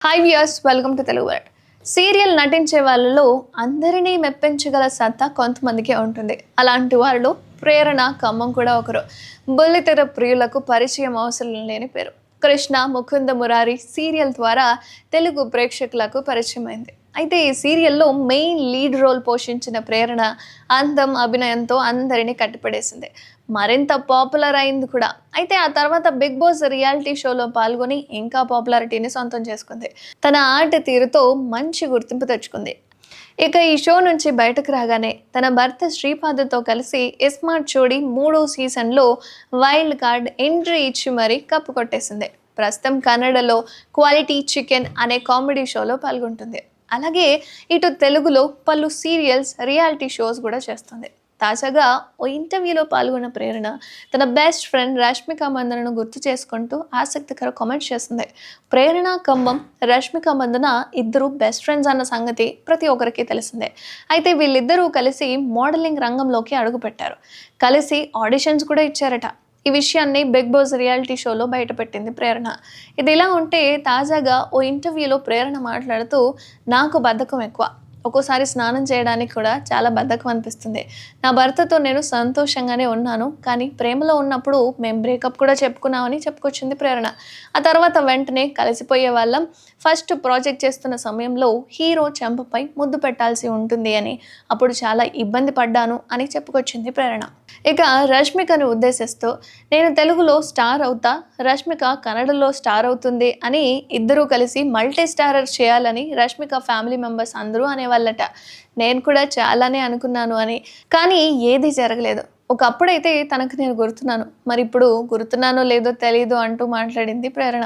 Hi viewers, welcome to Telugu word. Serial నటించే వాళ్ళలో అందరినీ మెప్పించగల సత్తా కొంతమందికే ఉంటుంది. అలాంటి వాళ్ళు ప్రేరణ ఖమ్మం కూడా ఒకరు. బుల్లితెర ప్రియులకు పరిచయం అవసరం లేని పేరు. కృష్ణ ముకుంద మురారి సీరియల్ ద్వారా తెలుగు ప్రేక్షకులకు పరిచయమైంది. అయితే ఈ సీరియల్లో మెయిన్ లీడ్ రోల్ పోషించిన ప్రేరణ అందం, అభినయంతో అందరినీ కట్టిపడేసింది. మరింత పాపులర్ అయింది కూడా. అయితే ఆ తర్వాత బిగ్ బాస్ రియాలిటీ షోలో పాల్గొని ఇంకా పాపులారిటీని సొంతం చేసుకుంది. తన ఆట తీరుతో మంచి గుర్తింపు తెచ్చుకుంది. ఇక ఈ షో నుంచి బయటకు రాగానే తన భర్త శ్రీపాదతో కలిసి ఇస్మార్ట్ జోడీ 3వ సీజన్లో వైల్డ్ కార్డ్ ఎంట్రీ ఇచ్చి మరీ కప్పు కొట్టేసింది. ప్రస్తుతం కన్నడలో క్వాలిటీ చికెన్ అనే కామెడీ షోలో పాల్గొంటుంది. అలాగే ఇటు తెలుగులో పలు సీరియల్స్, రియాలిటీ షోస్ కూడా చేస్తుంది. తాజాగా ఓ ఇంటర్వ్యూలో పాల్గొన్న ప్రేరణ తన బెస్ట్ ఫ్రెండ్ రష్మిక మందనను గుర్తు చేసుకుంటూ ఆసక్తికర కామెంట్స్ చేస్తుంది. ప్రేరణ ఖమ్మం, రష్మిక మందన ఇద్దరు బెస్ట్ ఫ్రెండ్స్ అన్న సంగతి ప్రతి ఒక్కరికి తెలిసిందే. అయితే వీళ్ళిద్దరూ కలిసి మోడలింగ్ రంగంలోకి అడుగుపెట్టారు. కలిసి ఆడిషన్స్ కూడా ఇచ్చారట. ఈ విషయాన్ని బిగ్ బాస్ రియాలిటీ షోలో బయటపెట్టింది ప్రేరణ. ఇది ఇలా ఉంటే తాజాగా ఓ ఇంటర్వ్యూలో ప్రేరణ మాట్లాడుతూ, నాకు బద్ధకం ఎక్కువ, ఒక్కోసారి స్నానం చేయడానికి కూడా చాలా బద్ధకం అనిపిస్తుంది. నా భర్తతో నేను సంతోషంగానే ఉన్నాను, కానీ ప్రేమలో ఉన్నప్పుడు మేము బ్రేకప్ కూడా చెప్పుకున్నామని చెప్పుకొచ్చింది ప్రేరణ. ఆ తర్వాత వెంటనే కలిసిపోయే వాళ్ళం. ఫస్ట్ ప్రాజెక్ట్ చేస్తున్న సమయంలో హీరో చెంపపై ముద్దు పెట్టాల్సి ఉంటుంది అని, అప్పుడు చాలా ఇబ్బంది పడ్డాను అని చెప్పుకొచ్చింది ప్రేరణ. ఇక రష్మికను ఉద్దేశిస్తూ, నేను తెలుగులో స్టార్ అవుతా, రష్మిక కన్నడలో స్టార్ అవుతుంది అని ఇద్దరూ కలిసి మల్టీ స్టారర్ చేయాలని రష్మిక ఫ్యామిలీ మెంబర్స్ అందరూ అనేవాళ్ళట. నేను కూడా చాలానే అనుకున్నాను అని, కానీ ఏది జరగలేదు. ఒకప్పుడైతే తనకు నేను గుర్తున్నాను, మరి ఇప్పుడు గుర్తున్నానో లేదో తెలీదు అంటూ మాట్లాడింది ప్రేరణ.